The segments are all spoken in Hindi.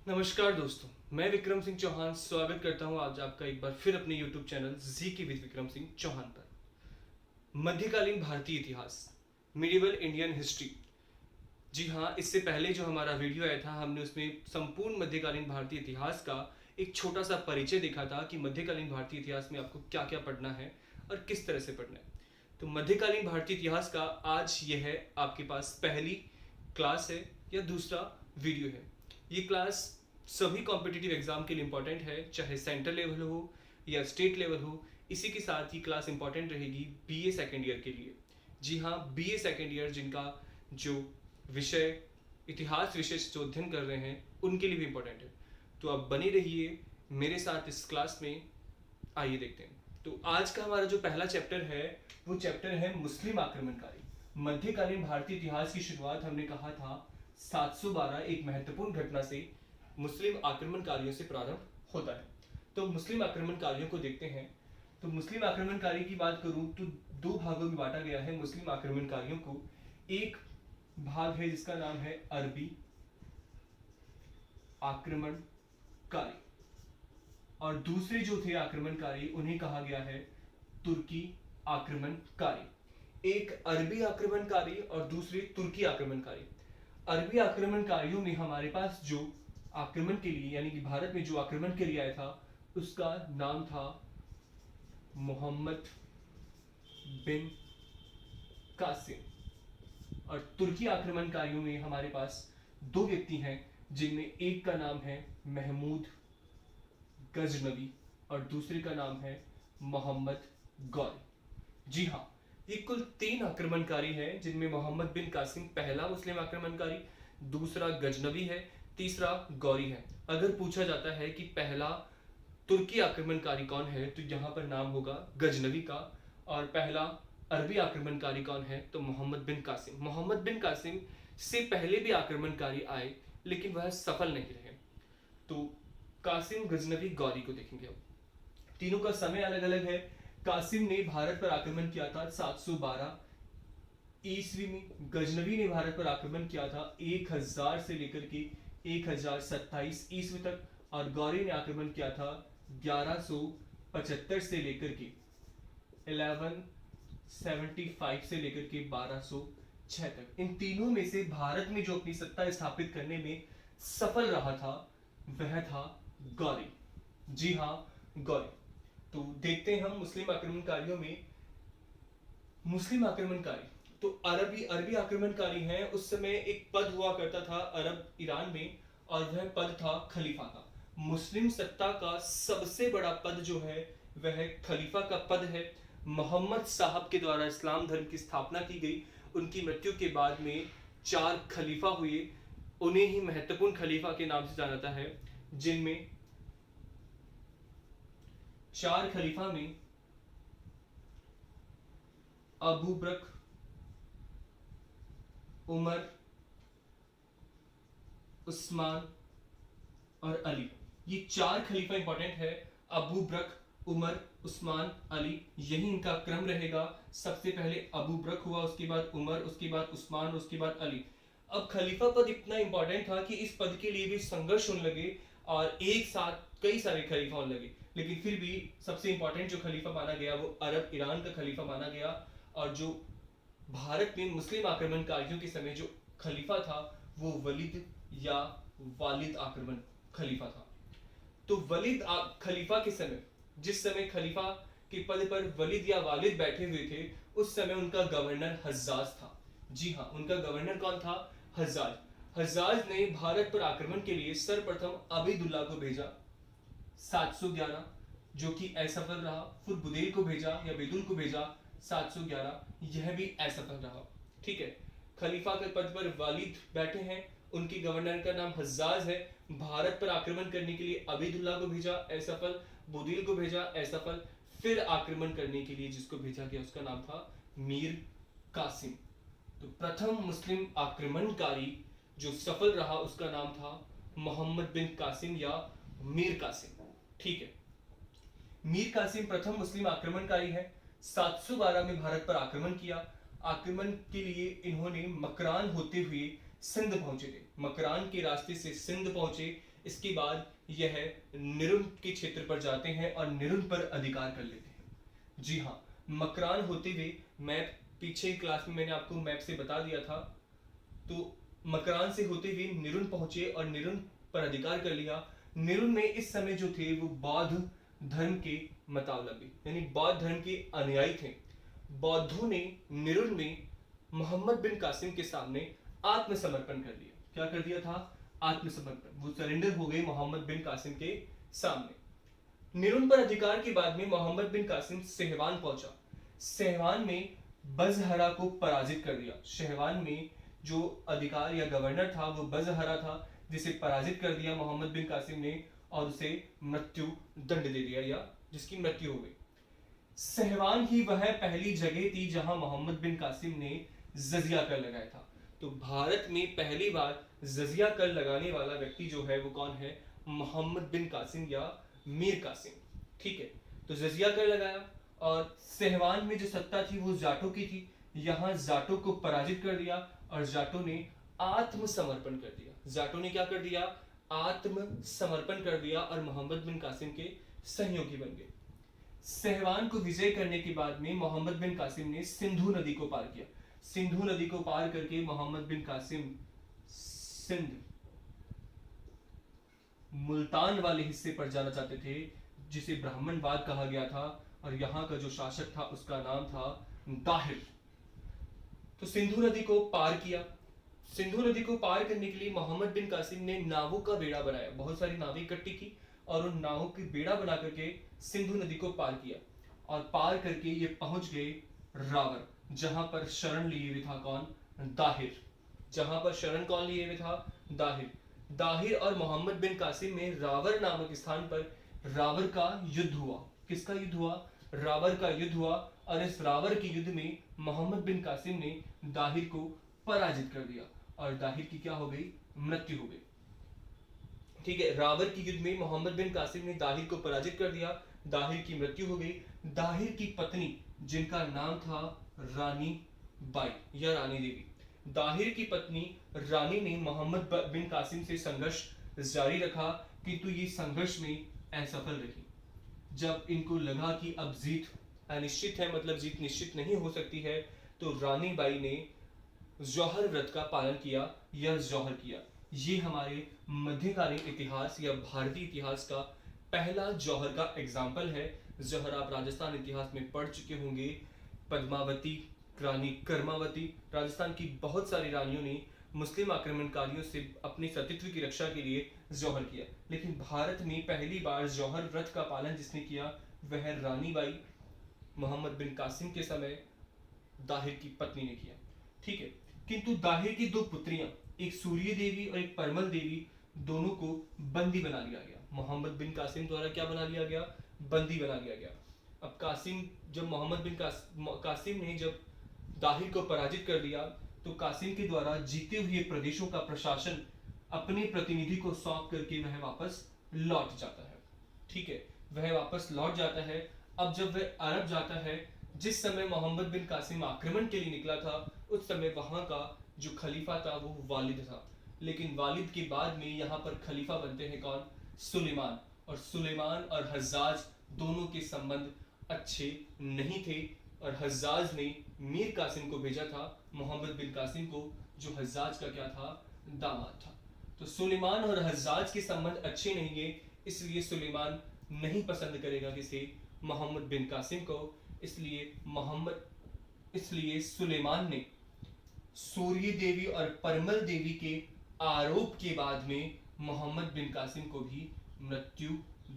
नमस्कार दोस्तों, मैं विक्रम सिंह चौहान स्वागत करता हूं आज आपका एक बार फिर अपने YouTube चैनल जी के विद विक्रम सिंह चौहान पर। मध्यकालीन भारतीय इतिहास, मिडिवल इंडियन हिस्ट्री। जी हाँ, इससे पहले जो हमारा वीडियो आया था हमने उसमें संपूर्ण मध्यकालीन भारतीय इतिहास का एक छोटा सा परिचय देखा था कि मध्यकालीन भारतीय इतिहास में आपको क्या क्या पढ़ना है और किस तरह से पढ़ना है। तो मध्यकालीन भारतीय इतिहास का आज यह है आपके पास पहली क्लास है या दूसरा वीडियो है। ये क्लास सभी कॉम्पिटिटिव एग्जाम के लिए इंपॉर्टेंट है, चाहे सेंट्रल लेवल हो या स्टेट लेवल हो। इसी के साथ ही क्लास इंपॉर्टेंट रहेगी बीए सेकेंड ईयर के लिए। जी हाँ, बीए सेकेंड ईयर जिनका जो विषय इतिहास विषय से जो अध्ययन कर रहे हैं उनके लिए भी इंपॉर्टेंट है। तो आप बने रहिए मेरे साथ इस क्लास में। आइए देखते हैं। तो आज का हमारा जो पहला चैप्टर है वो चैप्टर है मुस्लिम आक्रमणकारी। मध्यकालीन भारतीय इतिहास की शुरुआत हमने कहा था 712 एक महत्वपूर्ण घटना से मुस्लिम आक्रमणकारियों से प्रारंभ होता है। तो मुस्लिम आक्रमणकारियों को देखते हैं। तो मुस्लिम आक्रमणकारी की बात करूं तो दो भागों में बांटा गया है मुस्लिम आक्रमणकारियों को। एक भाग है जिसका नाम है अरबी आक्रमणकारी और दूसरे जो थे आक्रमणकारी उन्हें कहा गया है तुर्की आक्रमणकारी। एक अरबी आक्रमणकारी और दूसरे तुर्की आक्रमणकारी। अरबी आक्रमणकारियों में हमारे पास जो आक्रमण के लिए यानी कि भारत में जो आक्रमण के लिए आया था उसका नाम था मोहम्मद बिन कासिम। और तुर्की आक्रमणकारियों में हमारे पास दो व्यक्ति हैं जिनमें एक का नाम है महमूद गजनवी और दूसरे का नाम है मोहम्मद गौरी। जी हाँ, ये कुल तीन आक्रमणकारी हैं जिनमें मोहम्मद बिन कासिम पहला मुस्लिम आक्रमणकारी, दूसरा गजनवी है, तीसरा गौरी है। अगर पूछा जाता है कि पहला तुर्की आक्रमणकारी कौन है तो यहाँ पर नाम होगा गजनवी का, और पहला अरबी आक्रमणकारी कौन है तो मोहम्मद बिन कासिम। मोहम्मद बिन कासिम से पहले भी आक्रमणकारी आए लेकिन वह सफल नहीं रहे। तो कासिम, गजनवी, गौरी को देखेंगे अब। तीनों का समय अलग अलग है। कासिम ने भारत पर आक्रमण किया था 712 ईस्वी में। गजनवी ने भारत पर आक्रमण किया था 1000 से लेकर के 1027 ईस्वी तक। और गौरी ने आक्रमण किया था 1175 से लेकर के 1175 से लेकर के 1206 तक। इन तीनों में से भारत में जो अपनी सत्ता स्थापित करने में सफल रहा था वह था गौरी। जी हाँ, गौरी। तो देखते हैं हम मुस्लिम आक्रमणकारियों में। मुस्लिम आक्रमणकारी तो अरबी अरबी आक्रमणकारी हैं। उस समय एक पद हुआ करता था अरब ईरान में और वह पद था खलीफा का। मुस्लिम सत्ता का सबसे बड़ा पद जो है वह खलीफा का पद है। मोहम्मद साहब के द्वारा इस्लाम धर्म की स्थापना की गई। उनकी मृत्यु के बाद में 4 खलीफा हुए, उन्हें ही महत्वपूर्ण खलीफा के नाम से जाना जाता है, जिनमें 4 खलीफा में अबू बकर, उमर, उस्मान और अली। ये 4 खलीफा इंपॉर्टेंट है। अबू बकर, उमर, उस्मान, अली, यही इनका क्रम रहेगा। सबसे पहले अबू बकर हुआ, उसके बाद उमर, उसके बाद उस्मान, उसके बाद अली। अब खलीफा पद इतना इंपॉर्टेंट था कि इस पद के लिए भी संघर्ष होने लगे और एक साथ कई सारे खलीफा होने लगे, लेकिन फिर भी सबसे इंपॉर्टेंट जो खलीफा माना गया वो अरब ईरान का खलीफा माना गया। और जो भारत में मुस्लिम आक्रमणकारियों के समय जो खलीफा था वो वलीद या वालिद आक्रमण खलीफा था। तो वलीद खलीफा के समय, जिस समय खलीफा के पद पर वलीद या वालिद बैठे हुए थे, उस समय उनका गवर्नर हज्जाज था। जी हाँ, उनका गवर्नर कौन था? हज्जाज। हज्जाज ने भारत पर आक्रमण के लिए सर्वप्रथम अबीदुल्ला को भेजा 711, जो कि असफल रहा। फिर बुदेल को भेजा या बेदुल को भेजा 711, यह भी असफल रहा। ठीक है, खलीफा के पद पर वालिद बैठे हैं, उनके गवर्नर का नाम हज्जाज है। भारत पर आक्रमण करने के लिए अबीदुल्ला को भेजा, असफल। बुदेल को भेजा, असफल। फिर आक्रमण करने के लिए जिसको भेजा गया उसका नाम था मीर कासिम। तो प्रथम मुस्लिम आक्रमणकारी जो सफल रहा उसका नाम था मोहम्मद बिन कासिम या मीर कासिम। ठीक है, मीर कासिम प्रथम मुस्लिम आक्रमणकारी है। 712 में भारत पर आक्रमण किया। आक्रमण के लिए इन्होंने मकरान होते हुए सिंध पहुंचे थे। मकरान के रास्ते से सिंध पहुंचे, इसके बाद यह निरुन के क्षेत्र पर जाते हैं और निरुन पर अधिकार कर लेते हैं। जी हाँ, मकरान होते हुए, मैप पीछे क्लास में मैंने आपको मैप से बता दिया था, तो मकरान से होते हुए निरुन पहुंचे और निरुन पर अधिकार कर लिया। निरुन में इस समय जो थे वो बौद्ध धर्म के मतावलंबी यानी बौद्ध धर्म के अनुयायी थे। बौद्धों ने निरुन में मोहम्मद बिन कासिम के सामने आत्मसमर्पण कर दिया। क्या कर दिया था? आत्मसमर्पण। वो सरेंडर हो गए मोहम्मद बिन कासिम के सामने। निरुन पर अधिकार के बाद में मोहम्मद बिन कासिम सेहवान पहुंचा। सेहवान में बजहरा को पराजित कर दिया। सेहवान में जो अधिकार या गवर्नर था वो बजहरा था, जिसे पराजित कर दिया मोहम्मद बिन कासिम ने और उसे मृत्यु दंड दे दिया या जिसकी मृत्यु हो गई। सहवान ही वह पहली जगह थी जहां मोहम्मद बिन कासिम ने जजिया कर लगाया था। तो भारत में पहली बार जजिया कर लगाने वाला व्यक्ति जो है वो कौन है? मोहम्मद बिन कासिम या मीर कासिम। ठीक है, तो जजिया कर लगाया और सहवान में जो सत्ता थी वो जाटों की थी। यहां जाटों को पराजित कर दिया और जाटों ने आत्मसमर्पण कर दिया। जाटों ने क्या कर दिया? आत्मसमर्पण कर दिया और मोहम्मद बिन कासिम के सहयोगी बन गए। सहवान को विजय करने के बाद में मोहम्मद बिन कासिम ने सिंधु नदी को पार किया। सिंधु नदी को पार करके मोहम्मद बिन कासिम सिंध मुल्तान वाले हिस्से पर जाना चाहते थे, जिसे ब्राह्मणवाद कहा गया था, और यहाँ का जो शासक था उसका नाम था दाहिर। तो सिंधु नदी को पार किया। सिंधु नदी को पार करने के लिए मोहम्मद बिन कासिम ने नावों का बेड़ा बनाया। बहुत सारी नावें इकट्ठी की और उन नावों की बेड़ा बना करके सिंधु नदी को पार किया और पार करके ये पहुंच गए रावर, जहां पर शरण लिए हुए था कौन? दाहिर। जहां पर शरण कौन लिए हुए था? दाहिर। दाहिर और मोहम्मद बिन कासिम में रावर नामक स्थान पर रावर का युद्ध हुआ। किसका युद्ध हुआ? रावर का युद्ध हुआ। और इस रावर के युद्ध में मोहम्मद बिन कासिम ने दाहिर को पराजित कर दिया और दाहिर की क्या हो गई? मृत्यु हो गई। ठीक है, रावर की युद्ध में मोहम्मद बिन कासिम ने दाहिर को पराजित कर दिया, दाहिर की मृत्यु हो गई। दाहिर की पत्नी, जिनका नाम था रानी बाई या रानी देवी, दाहिर की पत्नी रानी ने मोहम्मद बिन कासिम से संघर्ष जारी रखा, किंतु ये संघर्ष में असफल रही। जब इनको लगा कि अब जीत अनिश्चित है, मतलब जीत निश्चित नहीं हो सकती है, तो रानी बाई ने जौहर व्रत का पालन किया या जौहर किया। ये हमारे मध्यकालीन इतिहास या भारतीय इतिहास का पहला जौहर का एग्जाम्पल है। जौहर आप राजस्थान इतिहास में पढ़ चुके होंगे। पद्मावती, रानी कर्मावती, राजस्थान की बहुत सारी रानियों ने मुस्लिम आक्रमणकारियों से अपने सतीत्व की रक्षा के लिए जौहर किया, लेकिन भारत में पहली बार जौहर व्रत का पालन जिसने किया वह रानी बाई मोहम्मद बिन कासिम के समय दाहिर की पत्नी ने किया। ठीक है, किंतु दाहिर की दो पुत्रियां, एक सूर्य देवी और एक परमल देवी, दोनों को बंदी बना लिया गया। मोहम्मद बिन कासिम द्वारा क्या बना लिया गया? बंदी बना लिया गया। अब जब मोहम्मद बिन कासिम ने जब दाहिर को पराजित कर दिया, तो कासिम के द्वारा जीते हुए प्रदेशों का प्रशासन अपने प्रतिनिधि को सौंप करके वह वापस लौट जाता है। ठीक है, वह वापस लौट जाता है। अब जब वह अरब जाता है, जिस समय मोहम्मद बिन कासिम आक्रमण के लिए निकला था, उस समय वहां का जो खलीफा था वो वालिद था, लेकिन वालिद के बाद में यहाँ पर खलीफा बनते हैं कौन? सुलेमान। और सुलेमान और हज्जाज दोनों के संबंध अच्छे नहीं थे और हज्जाज ने मीर कासिम को भेजा था मोहम्मद बिन कासिम को, जो हज्जाज का क्या था? दामाद था। तो सुलेमान और हज्जाज के संबंध अच्छे नहीं है, इसलिए सुलेमान नहीं पसंद करेगा किसे? मोहम्मद बिन कासिम को। इसलिए सुलेमान ने सूर्य देवी और परमल देवी के आरोप के बाद में मोहम्मद बिन कासिम को भी मृत्यु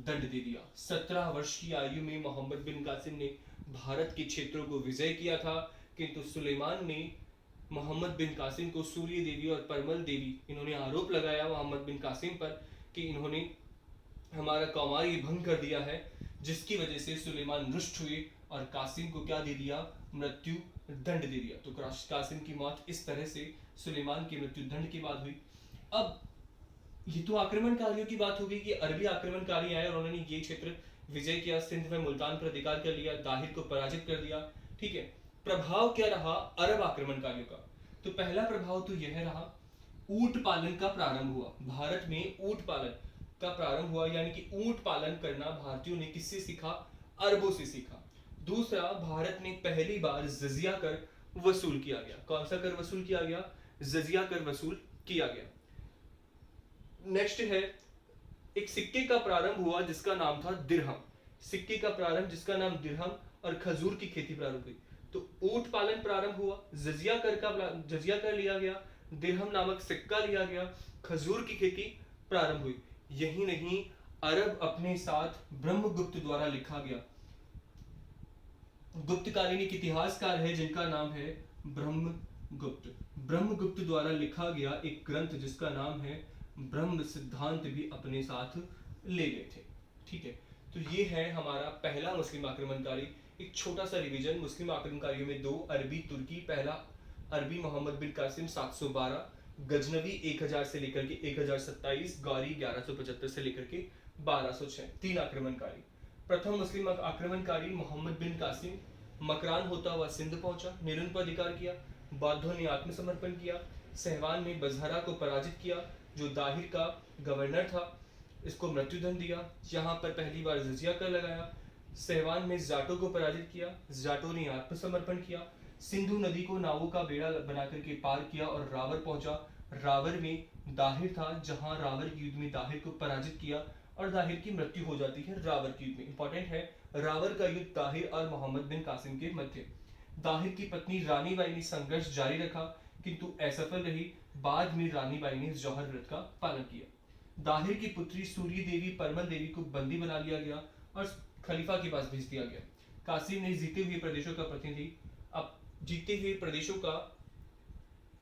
दंड दे दिया। 17 वर्ष की आयु में मोहम्मद बिन कासिम ने भारत के क्षेत्रों को विजय किया था, किंतु सुलेमान ने मोहम्मद बिन कासिम को, सूर्य देवी और परमल देवी, इन्होंने आरोप लगाया मोहम्मद बिन कासिम पर कि इन्होंने हमारा कौमार्य भंग कर दिया है, जिसकी वजह से सुलेमान रुष्ट हुए और कासिम को क्या दे दिया? मृत्यु दंड दे दिया। तो कासिम की मौत इस तरह से सुलेमान की मृत्यु दंड के बाद हुई। अब ये तो आक्रमणकारियों की बात हो गई कि अरबी आक्रमणकारी आए और उन्होंने ये क्षेत्र विजय किया, सिंध में मुल्तान पर अधिकार कर लिया, दाहिर को पराजित कर दिया। ठीक है, प्रभाव क्या रहा अरब आक्रमणकारियों का? तो पहला प्रभाव तो यह रहा, ऊंट पालन का प्रारंभ हुआ। भारत में ऊंट पालन, का प्रारंभ हुआ, यानी कि ऊंट पालन करना भारतीयों ने किससे सीखा? अरबों से सीखा। दूसरा, भारत में पहली बार जजिया कर वसूल किया गया। कौन सा कर वसूल किया गया? जजिया कर वसूल किया गया। नेक्स्ट है, एक सिक्के का प्रारंभ हुआ जिसका नाम था दिरहम। सिक्के का प्रारंभ जिसका नाम दिरहम, और खजूर की खेती प्रारंभ हुई। तो ऊंट पालन प्रारंभ हुआ, जजिया कर लिया गया, दिरहम नामक सिक्का लिया गया, खजूर की खेती प्रारंभ हुई। यही नहीं, अरब अपने साथ ब्रह्मगुप्त द्वारा लिखा गया, गुप्तकालीन एक इतिहासकार है जिनका नाम है ब्रह्मगुप्त। ब्रह्मगुप्त द्वारा लिखा गया एक ग्रंथ जिसका नाम है ब्रह्म सिद्धांत भी अपने साथ ले गए थे। ठीक है, तो ये है हमारा पहला मुस्लिम आक्रमणकारी। एक छोटा सा रिवीजन, मुस्लिम आक्रमणकारियों में 2 अरबी तुर्की, पहला अरबी मोहम्मद बिन कासिम 712, गजनवी 1000 से लेकर के 1027, गौरी 1175 से लेकर के 1206, 3 आक्रमणकारी। प्रथम मुस्लिम आक्रमणकारी मोहम्मद बिन कासिम मकरान होता हुआ सिंध पहुंचा, नीलन पर अधिकार किया, बौद्धों ने आत्मसमर्पण किया, सहवान में बजहरा को पराजित किया जो दाहिर का गवर्नर था, इसको मृत्युदंड दिया। यहाँ पर पहली बार जजिया कर लगाया। सहवान में जाटों को पराजित किया, जाटों ने आत्मसमर्पण किया, सिंधु नदी को नावों का बेड़ा बना करके पार किया और रावर पहुंचा। रावर में दाहिर था, जहां रावर के युद्ध में दाहिर को पराजित किया और दाहिर की मृत्यु हो जाती है रावर के युद्ध में। इंपॉर्टेंट है, रावर का युद्ध दाहिर और मोहम्मद बिन कासिम के मध्य। दाहिर की पत्नी रानी बाई ने संघर्ष जारी रखा किंतु असफल रही। बाद में रानी बाई ने जौहर व्रत का पालन किया। दाहिर की पुत्री सूरी देवी परमल देवी को बंदी बना लिया गया और खलीफा के पास भेज दिया गया। कासिम ने जीते हुए प्रदेशों का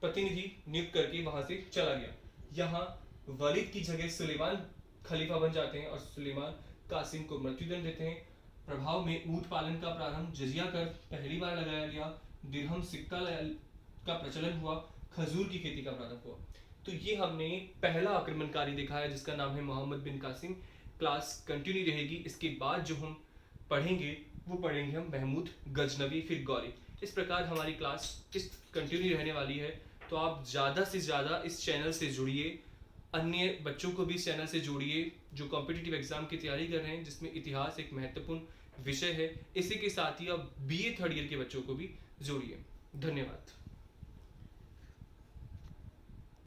प्रतिनिधि नियुक्त करके वहां से चला गया। यहाँ वलीद की जगह सुलेमान खलीफा बन जाते हैं और सुलेमान कासिम को मृत्युदंड देते हैं। प्रभाव में ऊंट पालन का प्रारंभ, जजिया कर पहली बार लगाया गया, दिरहम सिक्का का प्रचलन हुआ, खजूर की खेती का प्रारंभ हुआ। तो ये हमने पहला आक्रमणकारी देखा है जिसका नाम है मोहम्मद बिन कासिम। क्लास कंटिन्यू रहेगी, इसके बाद जो हम पढ़ेंगे वो पढ़ेंगे हम महमूद गजनवी, फिर गौरी। इस प्रकार हमारी क्लास कंटिन्यू रहने वाली है। तो आप ज़्यादा से ज़्यादा इस चैनल से जुड़िए, अन्य बच्चों को भी इस चैनल से जोड़िए जो कॉम्पिटिटिव एग्जाम की तैयारी कर रहे हैं, जिसमें इतिहास एक महत्वपूर्ण विषय है। इसी के साथ ही आप BA 3rd ईयर के बच्चों को भी जोड़िए। धन्यवाद।